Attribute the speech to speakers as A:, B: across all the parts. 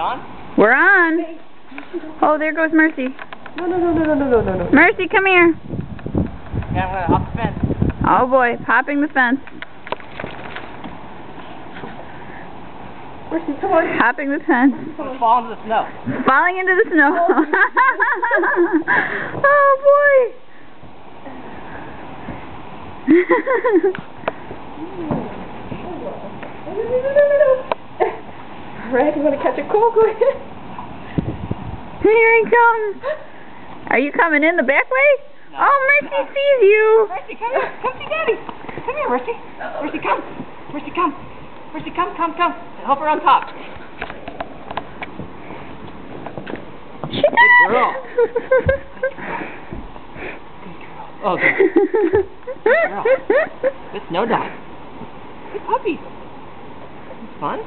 A: on?
B: We're on. Oh, there goes Mercy.
C: No.
B: Mercy, come here.
A: Yeah, I'm gonna hop the fence.
B: Oh boy, hopping the fence.
C: Mercy, come on.
B: Hopping the fence.
A: I'm gonna fall into the snow.
B: Falling into the snow. Oh boy.
C: Alright, you want to catch a cold? Go ahead.
B: Here he comes. Are you coming in the back way?
A: No.
B: Oh, Mercy sees you.
A: Mercy, come here. Come see Daddy. Come here, Mercy. Mercy, come. Mercy, come. Mercy, come. Help her on top.
B: She
A: Good girl. Oh, good. Good girl. Good snow dog. Good puppy. It's fun.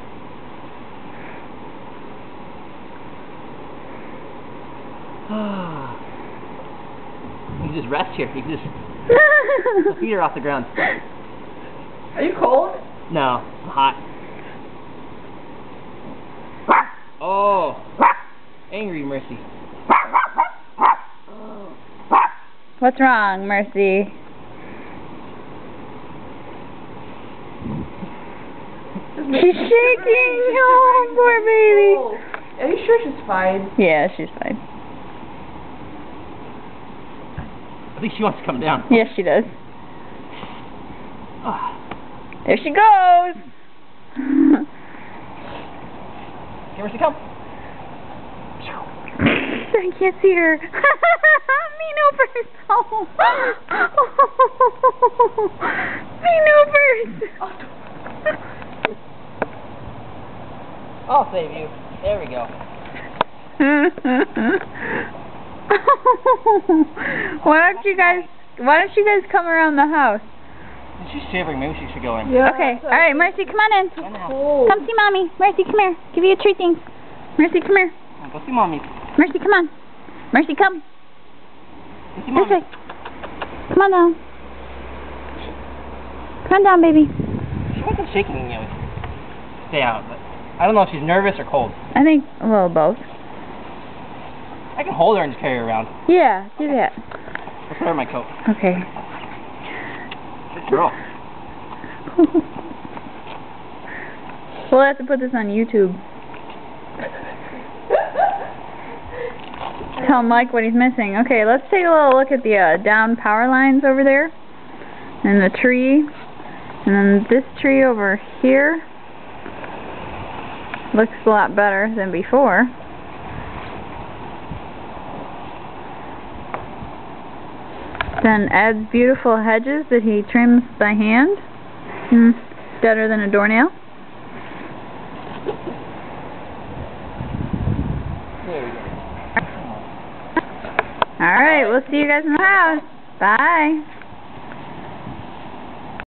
A: You can just rest here. You can just put the feet are off the ground.
C: Are you cold?
A: No, I'm hot. Oh, angry Mercy.
B: What's wrong, Mercy? She's shaking. Oh, poor baby.
C: Are you sure she's fine?
B: Yeah, she's fine.
A: I think she wants to come down.
B: Yes, she does.
A: Oh.
B: There she goes.
A: Okay, Mercy, come.
B: I can't see her. Me no first. Oh. Me no first.
A: I'll save you. There we go.
B: Why don't you guys come around the house?
A: She's shivering. Maybe she should go in.
C: Yeah.
B: Okay. All right, Mercy, come on in.
C: Cold.
B: Come see Mommy. Mercy, come here. Give you a treat thing. Mercy, come here.
A: Go see Mommy.
B: Mercy, come on. Mercy, come.
A: Go see
B: This
A: Mommy.
B: way. Come on down. Come on down, baby.
A: She wasn't shaking, you know, stay out. But I don't know if she's nervous or cold.
B: I think a little both.
A: I can hold her and just carry her around.
B: Yeah, do that.
A: I'll put her in my coat.
B: Okay.
A: Good girl.
B: We'll have to put this on YouTube. Tell Mike what he's missing. Okay, let's take a little look at the down power lines over there. And the tree. And then this tree over here. Looks a lot better than before. Then Ed's beautiful hedges that he trims by hand. Better than a doornail.
A: There we go.
B: Alright, we'll see you guys in the house. Bye.